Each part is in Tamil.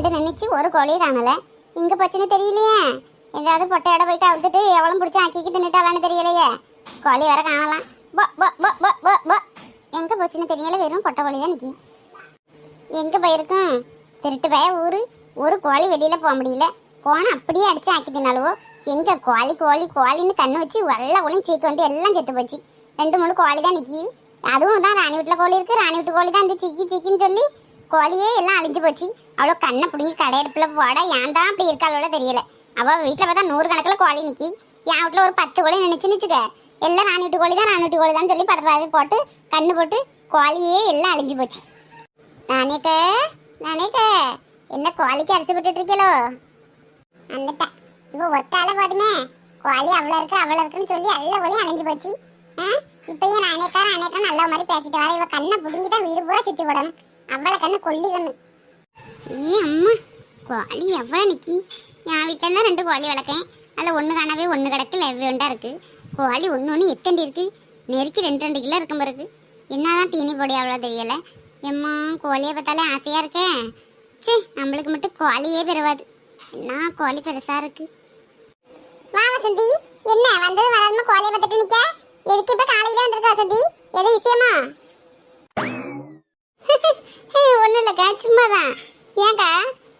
ரெண்டு நினைச்சு ஒரு கோழியை காணல. எங்க போச்சுன்னு தெரியலையே. ஏதாவது பொட்டையோட போயிட்டு அவுத்துட்டு எவ்வளவு பிடிச்சி ஆக்கிக்கு தின்னுட்டாலான்னு தெரியலையே. கோழி வேற காணலாம். எங்க போச்சுன்னு தெரியல. வெறும் பொட்டை கோழி தான் நிக்கி. எங்க போயிருக்கும் திருட்டு பய ஊரு. ஒரு கோழி வெளியில போக முடியல. போனா அப்படியே அடிச்சு ஆக்கி தின்னாலுவோ. எங்க கோழி கோழி கோழின்னு கண்ணு வச்சு வெள்ள கோழியும் சீக்கு வந்து எல்லாம் செத்து போச்சு. 2-3 கோழி தான் நிக்கி. அதுவும் தான் ராணி வீட்டுல கோழி இருக்கு. ராணி வீட்டு கோழி தான் இந்த சீக்கி சீக்கின்னு சொல்லி கோழியே எல்லாம் அழிஞ்சு போச்சு. அவ்வளோ கண்ணை பிடிங்கி கடையெடுப்புல போட ஏன் தான் அப்படி இருக்காளோ தெரியல. அவள் வீட்டில் பார்த்தா 100 கணக்கில் கோழி நிக்கி. என் வீட்டில் ஒரு 10 கோழி நினைச்சுக்க. எல்லாம் ராணி வீட்டு கோழி தான் சொல்லி படத்தை போட்டு கண்ணு போட்டு கோழியே எல்லாம் அழிஞ்சு போச்சு. நானேக்க என்ன கோழிக்கு அரிசி போட்டுட்டு இருக்கீங்களோ? வந்துட்டேன். இப்போ ஒத்தால போதுமே கோழி அவ்வளோ இருக்குன்னு சொல்லி எல்லா கோழியும் அழிஞ்சு போச்சு. இப்பயும் நானேக்கா நல்ல மாதிரி பேசிட்டு வர. இவ கண்ணை பிடிங்கி தான் வீடு பூரா சுற்றி போடணும். அவ்வளோ கண்ணு கொல்லி கண்ணு. அம்மா கோழி எவ்வளோ நிக்கி. என் வீட்டில் தான் 2 கோழி வளர்க்கேன். அதில் ஒன்று காணவே ஒன்று கிடக்கு. லெவ்வேண்டா இருக்கு. கோழி ஒன்று எத்தண்டி இருக்கு. நெருக்கி 2 கிலோ இருக்கும் பிறகு. என்னதான் தீனி பொடி அவ்வளோ தெரியல. எம்மா கோழியை பார்த்தாலே ஆசையாக இருக்கேன். சரி நம்மளுக்கு மட்டும் கோழியே பெறுவாது. என்ன கோழி பெருசா இருக்கு. வா வசந்தி, என்ன வந்தது வராதமா கோழியை பார்த்துட்டு நிக்க? எதுக்கு இப்ப காலையில வந்திருக்க வசந்தி? எது விஷயமா? ஒன்றும் இல்லைக்கா, சும்மாதான். ஏன்க்கா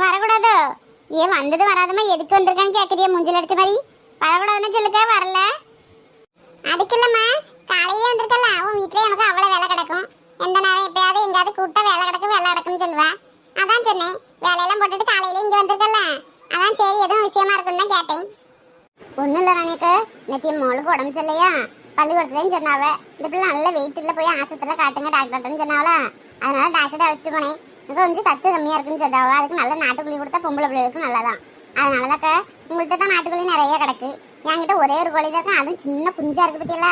வரக்கூடாதோ? ஏன் வந்தது வராதமா எதுக்கு வந்திருக்கான்னு கேட்குறிய மூஞ்சில் அடிச்ச மாதிரி? வரக்கூடாதுன்னு சொல்லுக்கா. வரல அதுக்கு இல்லைம்மா, காலையிலே வந்திருக்கல. உன் வீட்டிலே எனக்கு அவ்வளோ வேலை கிடக்கும். எந்த நேரம் எப்பயாவது எங்கேயாவது கூப்பிட்டா வேலை கிடக்குன்னு சொல்லுவேன். அதான் சொன்னேன். வேலையெல்லாம் போட்டுட்டு காலையில இங்கே வந்திருக்கல. அதான் சரி எதுவும் விஷயமா இருக்குன்னு தான் கேட்டேன். ஒன்றும் இல்லை ராணிக்கு, நேற்று மோளுக்கு உடம்பு சரியில்லையா? பள்ளிக்கூடத்துலேன்னு சொன்னாவ. இந்த பிள்ளை நல்ல வெயிட்டில் போய் ஆஸ்பத்திரியில் காட்டுங்க டாக்டர்ன்னு சொன்னாவளா. அதனால டாக்டர்கிட்ட அழைச்சிட்டு போனேன். எனக்கு கொஞ்சம் சத்து கம்மியாக இருக்குன்னு சொல்றாவ. அதுக்கு நல்ல நாட்டுக்குள்ளி கொடுத்தா பொம்பளை பிள்ளைகளுக்கு நல்லதான். அதனால தாக்க உங்கள்கிட்ட தான் நாட்டுக்குள்ளி நிறைய கிடக்கு. என்கிட்ட ஒரே ஒரு கோழி தான் இருக்கு. அதுவும் சின்ன குஞ்சா இருக்கு பத்தியல.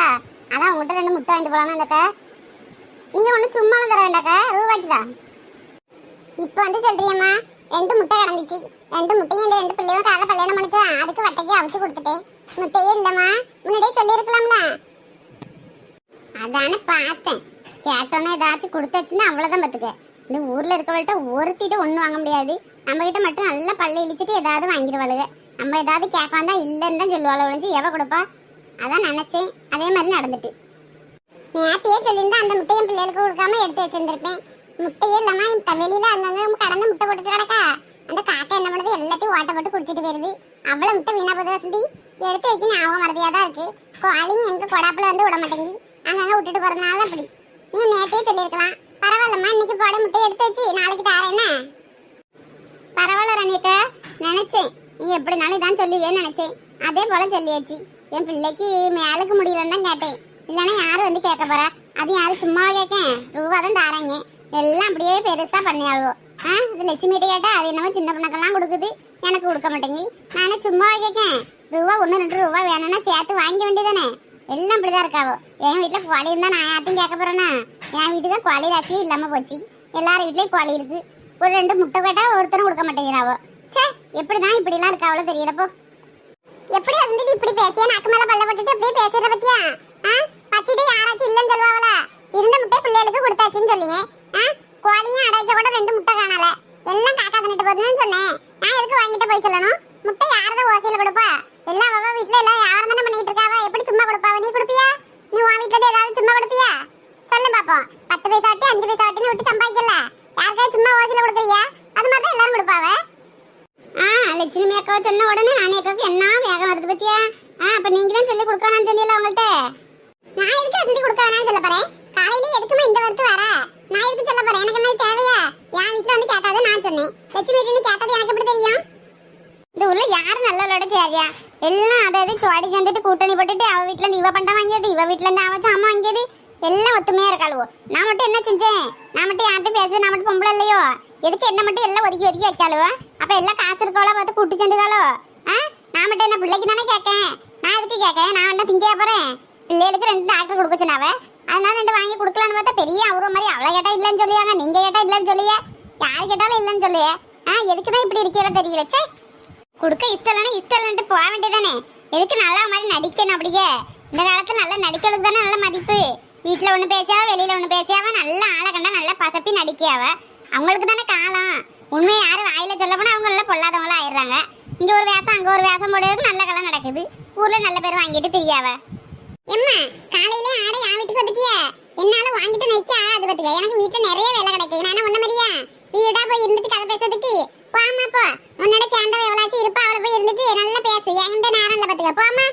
அதான் உங்கள்கிட்ட 2 முட்டை வாங்கிட்டு போகலான்னு இருந்தக்கா. நீங்கள் ஒன்றும் சும்மாவும் தர வேண்டாக்கா, ரூபாய்க்குதா. இப்போ வந்து சொல்றியம்மா 2 முட்டை கிடந்துச்சு. 2 முட்டையும் இந்த 2 பிள்ளையும் காலைல கல்யாணம் பண்ணிச்சா. அதுக்கு வட்டைக்கு அவிச்சு கொடுத்துட்டேன். முட்டையே இல்லைம்மா, முன்னாடியே சொல்லியிருக்கலாம்ல. அதானே பார்த்தேன். கேட்டோன்னே ஏதாச்சும் கொடுத்தாச்சுன்னா அவ்வளோதான் பார்த்துக்க. இந்த ஊரில் இருக்கவள்கிட்ட ஒருத்திட்டு ஒன்றும் வாங்க முடியாது. நம்ம கிட்ட மட்டும் நல்லா பல்ல இழிச்சிட்டு ஏதாவது வாங்கிடுவாளுங்க. நம்ம ஏதாவது கேட்காம தான் இல்லைன்னு தான் சொல்லுவாள். ஒழிஞ்சு எவ கொடுப்பா? அதான் நினச்சேன். அதே மாதிரி நடந்துட்டு நேற்றையே சொல்லியிருந்தா அந்த முட்டையும் பிள்ளைகளுக்கு கொடுக்காம எடுத்து வச்சிருந்துருப்பேன். முட்டையே இல்லாம வெளியில அங்கங்க கடந்து முட்டை போட்டுட்டு கிடக்கா. அந்த காட்டை என்ன பண்ணுது, எல்லாத்தையும் ஓட்ட போட்டு குடிச்சிட்டு போயிருது. அவ்வளவு முட்டை வீணா போகுது வசந்தி. எடுத்து வைக்க ஞாபகம் மறதியா தான் இருக்கு. கோழியும் எங்க கொடாப்புல வந்து விட மாட்டேங்கி அங்கங்க விட்டுட்டு போறதுனால தான் அப்படி. நீ நேற்றையே சொல்லியிருக்கலாம். பரவாயில்லம்மா, இன்னைக்கு போட முட்டையை எடுத்து வச்சு நாளைக்கு தாரேன்னா. பரவாயில்ல ரணியக்கா, நினைச்சேன் நீ எப்படினாலும் இதான் சொல்லுவேன்னு நினைச்சேன். அதே போல சொல்லியாச்சு. என் பிள்ளைக்கு மேலுக்கு முடியலன்னு தான் கேட்டேன். இல்லைன்னா யாரு வந்து கேட்க போறா? அது யாரு சும்மாவா கேட்கேன்? ரூபா தான் தாராங்க. எல்லாம் அப்படியே பெருசா பண்ணியாளுவோ. இது லட்சுமிகிட்ட கேட்டா அது என்னவோ சின்ன பிள்ளைக்கெல்லாம் கொடுக்குது, எனக்கு கொடுக்க மாட்டேங்கி. நானே சும்மாவா கேட்கேன்? ரூபா 1-2 ரூபா வேணும்னா சேர்த்து வாங்க வேண்டியதானே. எல்லாம் இப்படிதான் இருக்காவோ. என் வீட்டில் கோழி இருந்தா நான் யார்ட்டையும் கேட்க போறேன்னா? என் வீட்டுக்கு தான் கோழி ராசி இல்லாம போச்சு. எல்லாரும் வீட்லயும் கோழி இருக்கு. ஒரு 2 முட்டை கேட்டா ஒருத்தரும் கொடுக்க மாட்டேங்கிறாவோ. சே, எப்படிதான் இப்படிலாம் இருக்காவளோ தெரியலப்போ. எப்படி வந்து இப்படி பேசியா? நாக்கு மேல பல்ல போட்டுட்டு அப்படியே பேசுற பத்தியா? பச்சிட்டு யாராச்சும் இல்லைன்னு சொல்லுவாங்களா? இருந்த முட்டை பிள்ளைகளுக்கு கொடுத்தாச்சுன்னு சொல்லியே. கோழியும் அடைக்க கூட 2 முட்டை காணல. எல்லாம் காக்கா தின்னுட்டு போகுதுன்னு சொன்னேன். நான் எதுக்கு வாங்கிட்டு போய் சொல்லணும்? முட்டை யாரதான் ஓசையில கொடுப்பா? எல்லா அவ வீட்டுல எல்லாம் யாரும் தானே பண்ணிட்டு இருக்காவ. எப்படி சும்மா கொடுப்பாவ? நீ கொடுப்பியா? நீ உன் வீட்டுல ஏதாவது சும்மா கொடுப்பியா? சொல்லு பாப்போம். 10 பைசா வாட்டி 5 பைசா வாட்டின்னு விட்டு சம்பாதிக்கல. யாருக்காவது சும்மா ஓசையில கொடுக்குறியா? அது மாதிரி தான் எல்லாரும் கொடுப்பாவ. லட்சுமி அக்காவை சொன்ன உடனே நானே அக்காவுக்கு என்ன வேகம் வருது பத்தியா? அப்ப நீங்க தான் சொல்லி கொடுக்கணும்னு சொன்னீங்களா உங்கள்கிட்ட? நான் எதுக்கு சொல்லி கொடுக்க வேணாம்னு சொல்ல போறேன்? காலையில எதுக்குமா இந்த வரத்து வர? நான் எதுக்கு சொல்ல போறேன்? எனக்கு என்ன தேவையா? என் வீட்டுல வந்து கேட்டாத நான் சொன்னேன். லட்சுமி வீட்டுல கேட்டது எனக்கு எப்படி தெரியும்? இந்த ஊர்ல யாரு நல்லவளோட சேரியா? எல்லாம் அதாவது சுவாடி சேர்ந்துட்டு கூட்டணி போட்டுட்டு அவ வீட்டுல இருந்து இவ பண்டம் வாங்கியது, இவ வீட்டுல இருந்து அவ அம்மா வாங்கியது, எல்லாம் ஒத்துமையா இருக்காளுவோ. நான் மட்டும் என்ன செஞ்சேன்? நான் மட்டும் யார்கிட்ட பேசுறது? நான் மட்டும் பொம்பளை இல்லையோ? எதுக்கு என்ன மட்டும் எல்லாம் ஒதுக்கி வைக்காளுவோ? அப்ப எல்லாம் காசு இருக்கவளோ பார்த்து கூட்டு சேர்ந்துக்காளோ? நான் மட்டும் என்ன பிள்ளைக்கு தானே கேட்கேன். நான் எதுக்கு கேட்கேன்? நான் என்ன திங்க போறேன்? பிள்ளைகளுக்கு 2 டாக்டர் கொடுக்க சொன்னாவ. அதனால 2 வாங்கி கொடுக்கலான்னு பார்த்தா பெரிய அவர மாதிரி அவளை கேட்டா இல்லைன்னு சொல்லியாங்க. நீங்க கேட்டா இல்லைன்னு சொல்லியே. யார் கேட்டாலும் இல்லைன்னு சொல்லியே. எதுக்குதான் இப்படி இருக்கீங்களோ தெரியல. சே, கொடுக்க இஷ்டம் இல்லைன்ட்டு போக வேண்டியதானே. எதுக்கு நல்லா மாதிரி நடிக்கணும்? அப்படியே இந்த காலத்துல நல்லா நடிக்கிறதுக்கு தானே நல்ல மதிப்பு. வீட்டுல ஒண்ணு பேசியாவ, வெளியில ஒண்ணு பேசியாவ, நல்ல ஆளை கண்டா நல்லா பசப்பி நடிக்காவ. அவங்களுக்கு தானே காலம். உண்மையை யாரும் வாயில சொல்ல போனா அவங்க எல்லாம் பொல்லாதவங்களா ஆயிடுறாங்க. இங்க ஒரு வேஷம் அங்க ஒரு வேஷம் போடுறதுக்கு நல்ல கலை நடக்குது. ஊர்ல நல்ல பேர் வாங்கிட்டு தெரியாவ. எம்மா காலையிலே ஆடை என் வீட்டுக்கு வந்துட்டிய. என்னால வாங்கிட்டு நிக்க ஆகாது பத்துக்க. எனக்கு வீட்டுல நிறைய வேலை கிடக்கு. நான் ஒண்ணு மாதிரியா வீடா போய் இருந்துட்டு கதை பேசுறதுக்கு போமா போ. உன்னோட சேர்ந்தவ எவ்வளாச்சும் இருப்பா, அவளை போய் இருந்துட்டு நல்லா பேசு. என்கிட்ட நேரம் இல்ல பத்துக்க போமா.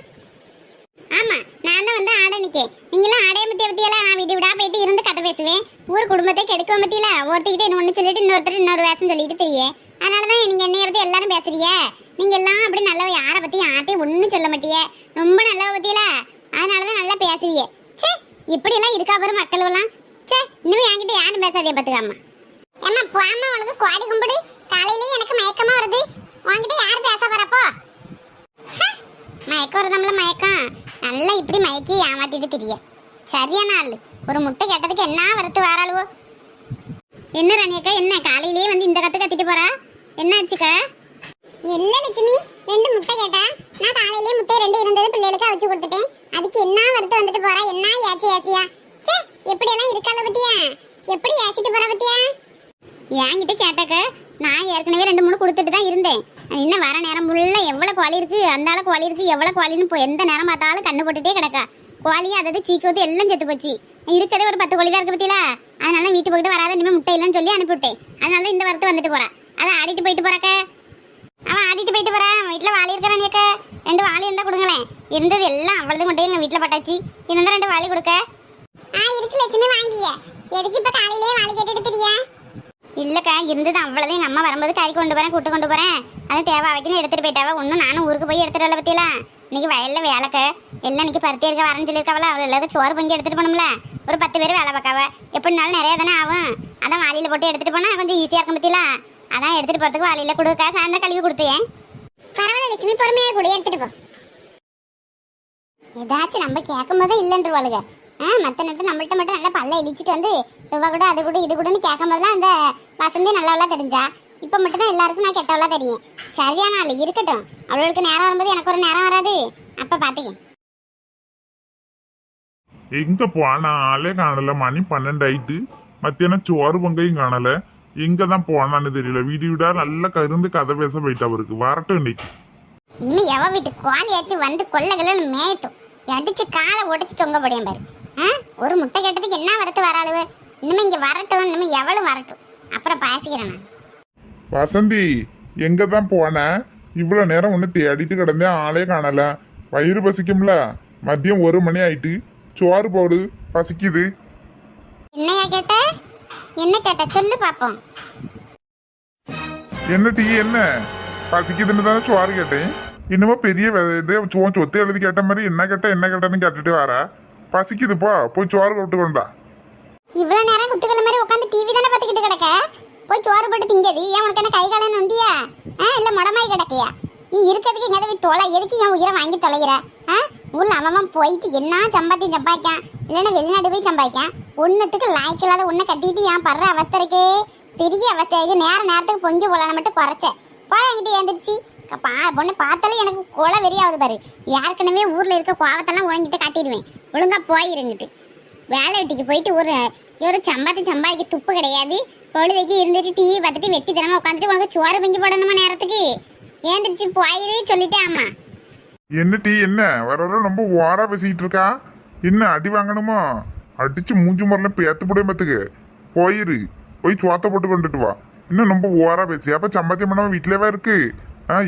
ஆமா நான் தான் வந்து ஆடை நிக்கேன். நீங்களும் ஆடைய பத்தியெல்லாம் நான் வீடு விடா போயிட்டு இருந்து கதை பேசுவேன். ஊர் குடும்பத்தை கெடுக்க பத்தியில ஒருத்திக்கிட்டு என்ன ஒண்ணு சொல்லிட்டு இன்னொருத்தர் இன்னொரு வேஷம் சொல்லிட்டு தெரியே. அதனாலதான் நீங்க என்னைய பத்தி எல்லாரும் பேசுறீங்க. நீங்க எல்லாம் அப்படி நல்லவ யாரை பத்தி யார்ட்டையும் ஒண்ணும் சொல்ல மாட்டிய. ரொம்ப நல்லவ பத்தியில அதனாலதான் நல்லா பேசுவீங்க. சே இப்படி எல்லாம் இருக்கா பாரு மக்கள் எல்லாம். சே இன்னும் என்கிட்ட யாரும் பேசாதே பத்துக்காமா. ஏமா போமா உனக்கு கோடி கும்பிடு. காலையிலேயே எனக்கு மயக்கமா வருது. உன்கிட்ட யாரு பேச வரப்போ மயக்கம் வருதாம்ல மயக்கம். நல்லா இப்படி மயக்கி ஏமாத்திட்டு தெரிய சரியான ஆளு. ஒரு முட்டை கெட்டதுக்கு என்ன வரத்து வாராளுவோ. என்ன ராணியக்கா என்ன காலையிலேயே வந்து இந்த கத்திட்டு போறா? என்ன ஆச்சுக்கா? இல்ல லட்சுமி, 2 முட்டை கேட்டா. நான் காலையிலேயே முட்டை 2 இருந்தது பிள்ளைகளுக்கு அவிச்சு கொடுத்துட்டேன். அதுக்கு என்ன வரத்து வந்துட்டு போறா? என்ன ஏசியா சே எப்படி எல்லாம் இருக்கால பத்தியா? எப்படி ஏசிட்டு போறா பத்தியா? என்கிட்ட கேட்டாக்க நான் ஏற்கனவே 2-3 கொடுத்துட்டு தான் இருந்தேன். இன்னும் வர நேரம் ஃபுல்லா எவ்வளவு கோழி இருக்கு, அந்த ஆளு கோழி இருக்கு, எவ்வளவு கோழின்னு போய் எந்த நேரம் பார்த்தாலும் கண்ணு போட்டுட்டே கிடக்கா. கோழி அதாவது சீக்கு ஊத்தி எல்லாம் செத்து போச்சு. இருக்கதே ஒரு 10 கோழி தான் இருக்கு பத்தியில. அதனால வீட்டு போயிட்டு வராத இனிமே முட்டை இல்லைன்னு சொல்லி அனுப்பிவிட்டேன். அதனால இந்த வரத்து வந்துட்டு போறா. அதை ஆடிட்டு போயிட்டு போறாக்க. அவன் ஆடிட்டு போயிட்டு போறான். வீட்டுல வாளி இருக்கிறான். 2 வாளி இருந்தா கொடுங்களேன். இருந்தது எல்லாம் அவ்வளவு கொண்டே எங்க வீட்டுல பட்டாச்சு. இருந்தா 2 வாளி கொடுக்க. இருக்கு லட்சுமி வாங்கிய. எதுக்கு இப்ப காலையிலேயே வாளி கேட்டுட்டு தெரியா? இல்லக்கா இருந்தது அவ்வளவு. எங்க அம்மா வரும்போது கறி கொண்டு போறேன் கூட்டு கொண்டு போறேன். அது தேவை வைக்கணும் எடுத்துட்டு போயிட்டாவா. ஒன்னும் நானும் ஊருக்கு போய் எடுத்துட்டு வரல பத்தியலாம். இன்னைக்கு வயல்ல வேலைக்க எல்லாம் இன்னைக்கு பருத்தி இருக்க வரேன்னு சொல்லியிருக்காவல. அவள் எல்லாத்தையும் சோறு பொங்கி எடுத்துட்டு போனோம்ல. ஒரு 10 பேர் வேலை பார்க்காவ. எப்படினாலும் நிறைய தானே ஆகும். அதான் வாளியில போட்டு எடுத்துட்டு போனா கொஞ்சம் ஈஸியா இருக்கும் பத்தியலாம். அதான் எடுத்துட்டு போறதுக்கு வாளியில கொடுக்கா. சாயந்தரம் கழுவி கொடுத்தேன். பரவாயில்ல லட்சுமி பொறுமையாக கூட எடுத்துட்டு போ. ஏதாச்சும் நம்ம கேட்கும் போதே இல்லைன்றவாளுங்க. மற்ற நேரத்தில் நம்மள்ட்ட மட்டும் நல்லா பல்ல இழிச்சிட்டு வந்து ரூபா கூட அது கூட இது கூடன்னு கேட்கும் போதெல்லாம் அந்த வசந்தே நல்லவளா தெரிஞ்சா. இப்போ மட்டும்தான் எல்லாருக்கும் நான் கெட்டவளா தெரியும். சரியான ஆள் இருக்கட்டும். அவளுக்கு நேரம் வரும்போது எனக்கு ஒரு நேரம் வராது. அப்ப பாத்துக்க. எங்க போனா ஆளே காணல. மணி 12 ஆயிட்டு. மத்தியானம் சோறு பொங்கையும் காணல. எங்க தான் போனான்னு தெரியல. வீடா நல்லா கருந்து கதை பேச போயிட்டா இருக்கு. வரட்டும் இன்னைக்கு. இனிமே எவ வீட்டு கோழி ஏற்றி வந்து கொள்ளைகள் மேயட்டும். அடிச்சு காலை உடைச்சு தொங்க போடியும் பாரு. ஒரு முட்டை கேட்டதுக்கு என்ன வரத்து வராளுவ. இனிமே இங்க வரட்டும். இனிமே எவளும் வரட்டும். அப்புறம் பேசிக்கிறேன் நான். வசந்தி எங்க தான் போன? இவ்வளவு நேரம் ஒண்ணு தேடிட்டு கிடந்தேன். ஆளே காணல. வயிறு பசிக்கும்ல. மதியம் 1 மணி ஆயிட்டு. சோறு போடு, பசிக்குது. என்னையா கேட்ட? என்ன கேட்ட சொல்லு பாப்போம். என்ன டீ என்ன பசிக்குதுன்னு தானே சோறு கேட்டேன். இன்னமும் பெரிய சொத்து எழுதி கேட்ட மாதிரி என்ன கேட்டேன்னு கேட்டுட்டு வர. பசிக்குதுப்பா, போய் சோறு கொண்டு கொண்டா. இவ்வளவு நேரம் குத்துக்கள் மாதிரி உட்காந்து டிவி தானே பார்த்துக்கிட்டு கிடக்க. போய் சோறு போட்டு திங்கது. ஏன் உனக்கு என்ன கை காலம் நொண்டியா? இல்ல முடமாய் கிடக்கையா? நீ இருக்கிறதுக்கு எங்க போய் தொலை. எதுக்கு என் உயிரை வாங்கி தொலைகிற? ஊர்ல அவன் போயிட்டு என்ன சம்பாத்தியம் சம்பாதிக்கான். இல்லைன்னா வெளிநாடு போய் சம்பாதிக்கான். ஒன்னுத்துக்கு லாய்க்கு இல்லாத ஒண்ணு கட்டிட்டு ஏன் படுற அவஸ்தை இருக்கே. பெரிய அவஸ்தை. இது நேரத்துக்கு பொங்கி போலான்னு மட்டும் குறைச்ச. போய் என்கிட்ட ஏந்திரிச்சு பொண்ணு பார்த்தாலே எனக்கு கொலை வெறியாவது பாரு. ஏற்கனவே ஊர்ல இருக்க கோவத்தெல்லாம் உழங்கிட்ட காட்டிடுவேன். ஒழுங்கா போயிருங்கிட்டு வேலை வெட்டிக்கு போயிட்டு ஒரு சம்பாதிக்க துப்பு கிடையாது. பொழுதைக்கு இருந்துட்டு டிவி பார்த்துட்டு வெட்டி தினமா உட்காந்துட்டு உனக்கு சோறு பொங்கி போடணுமா நேரத்துக்கு? ஏந்திரிச்சு போயிரு சொல்லிட்டேன் அம்மா. என்ன டீ என்ன வர ரொம்ப ஓரா பேசிக்கிட்டு இருக்கா? என்ன அடி வாங்கணுமோ? அடிச்சு மூஞ்சி முறையில பேத்து போட பத்துக்கு. போயிரு, போய் சோத்த போட்டு கொண்டுட்டு வா. இன்னும் ரொம்ப ஓரா பேசி. அப்ப சம்பாத்தியம் பண்ணாம வீட்டிலேவா இருக்கு?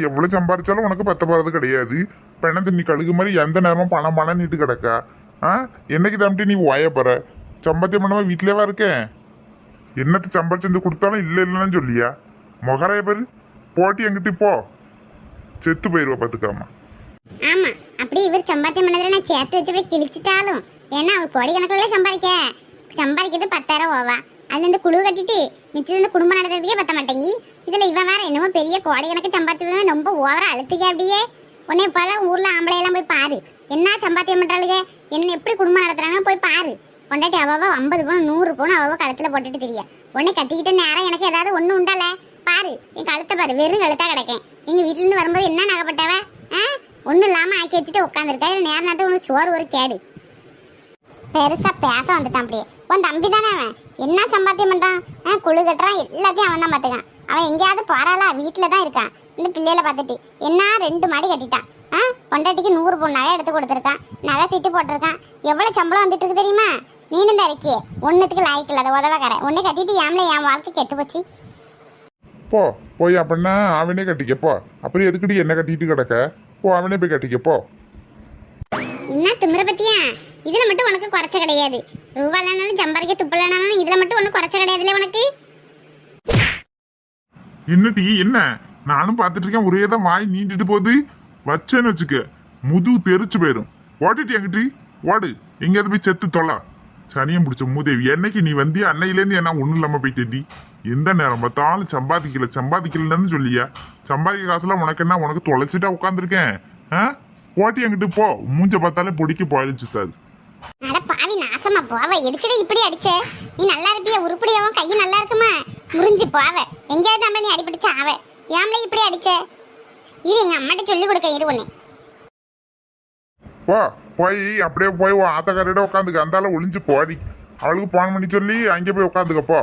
எவ்வளவு சம்பாதிச்சாலும் உனக்கு பத்த போறது கிடையாது. பெண்ண தண்ணி கழுகு மாதிரி எந்த நேரமும் பணம் நீட்டு கிடக்கா. என்னைக்கு தம்பிட்டு நீ ஓய போற? சம்பாத்தியம் பண்ணாம வீட்டிலேவா இருக்கேன். என்னத்தை சம்பாதிச்சு கொடுத்தாலும் இல்லைன்னு சொல்லியா? மொகரைய பேரு போட்டி எங்கிட்ட போ. செத்து போயிருவா பாத்துக்காமா. ஆமா அப்படி இவர் சம்பாத்தியம் பண்ணதுல நான் சேர்த்து வச்சு போய் கிழிச்சிட்டாலும். ஏன்னா அவர் கோடி கணக்குள்ள சம்பாதிக்கிறது 10,000 ஓவா. அதுல இருந்து குழு கட்டிட்டு மிச்சம் இருந்து குடும்பம் நடத்துறதுக்கே பத்த மாட்டேங்கி. இதுல இவன் வேற என்னமோ பெரிய கோடி கணக்கு சம்பாதிச்சு ரொம்ப ஓவரா அழுத்துக்க. அப்படியே உன்னை போல ஊர்ல ஆம்பளை எல்லாம் போய் பாரு. என்ன சம்பாத்தியம் பண்றாளுங்க, என்ன எப்படி குடும்பம் நடத்துறாங்க போய் பாரு. கொண்டாட்டி அவ 50 பவுன் 100 பவுன் அவ கழுத்துல போட்டுட்டு தெரிய. உன்னை கட்டிக்கிட்ட நேரம் எனக்கு ஏதாவது ஒண்ணு உண்டால பாரு. என் கழுத்தை பாரு, வெறும் கழுத்தா கிடக்கேன். எங்க வீட்டுல இருந்து வரும்போது என்ன நகைப்பட்டவ? ஒன்னும் இல்லாம ஆக்கி வச்சுட்டு உட்காந்துருக்கா. நேரம் நேரத்துக்கு உனக்கு சோறு ஒரு கேடு. பெருசா பேச வந்துட்டான். அப்படியே உன் தம்பி தானே அவன். என்ன சம்பாத்தியம் பண்றான்? குழு கட்டுறான், எல்லாத்தையும் அவன் தான் பார்த்துக்கான். அவன் எங்கேயாவது போறாளா? வீட்டில் தான் இருக்கான். இந்த பிள்ளைகளை பார்த்துட்டு என்ன 2 மாடி கட்டிட்டான். பொண்டாட்டிக்கு 100 பவுன் நகை எடுத்து கொடுத்துருக்கான், நகை சீட்டு போட்டிருக்கான். எவ்வளோ சம்பளம் வந்துட்டு இருக்கு தெரியுமா? நீனும் தான் இருக்கியே, ஒன்றுத்துக்கு லாய்க்கு இல்லாத உதவக்கார. ஒன்னே கட்டிட்டு ஏம்ல என் வாழ்க்கை கெட்டு போச்சு. போ போய் அப்படின்னா அவனே கட்டிக்கப்போ. அப்புறம் எதுக்குடி என்ன கட்டிட்டு கிடக்க? போ அவனே போய் கட்டிக்கப்போ. என்ன திமிர பத்தியா? இதுல மட்டும் உனக்கு குறைச்ச கிடையாது. ரூபாலானாலும் சம்பாதிக்க துப்பலானாலும் இதுல மட்டும் ஒன்றும் குறைச்ச கிடையாதுல்ல உனக்கு. என்ன டீ என்ன? நானும் பார்த்துட்டு இருக்கேன், ஒரே தான் வாய் நீண்டிட்டு போகுது. வச்சேன்னு வச்சுக்க முதுகு தெரிச்சு போயிடும். ஓட்டுட்டி எங்கிட்டி ஓடு, எங்கேயாவது போய் செத்து தொலை. சனியம் பிடிச்ச மூதேவி, என்னைக்கு நீ வந்தியா அன்னையிலேருந்து என்ன ஒன்றும் இல்லாமல் போயிட்டேன்டி. எந்த நேரம் பார்த்தாலும் சம்பாதிக்கலன்னு சொல்லியா? சம்பாதிக்க காசுலாம் உனக்கு என்ன? உனக்கு தொலைச்சிட்டா உட்காந்துருக்கேன். ஓட்டி எங்கிட்டு போ, மூஞ்ச பார்த்தாலே பொடிக்கு போயிடுச்சுத்தாது. அட பாவி நாசமா போவ, எதுக்கடி இப்படி அடிச்ச? நீ நல்லா இருப்பிய, உருப்படியாவும் கையும் நல்லா இருக்குமா? முறிஞ்சு போவ, எங்கேயாவது நம்ம நீ அடிபடிச்சா ஆவ. ஏம்ல இப்படி அடிச்ச? இது எங்க அம்மாட்ட சொல்லி கொடுக்க இரு ஒண்ணு. போ போய் அப்படியே போய் ஆத்தக்காரிட உட்காந்துக்க. அந்தால ஒளிஞ்சு போடி. அவளுக்கு போன் பண்ணி சொல்லி அங்கே போய் உட்காந்துக்கப்போ.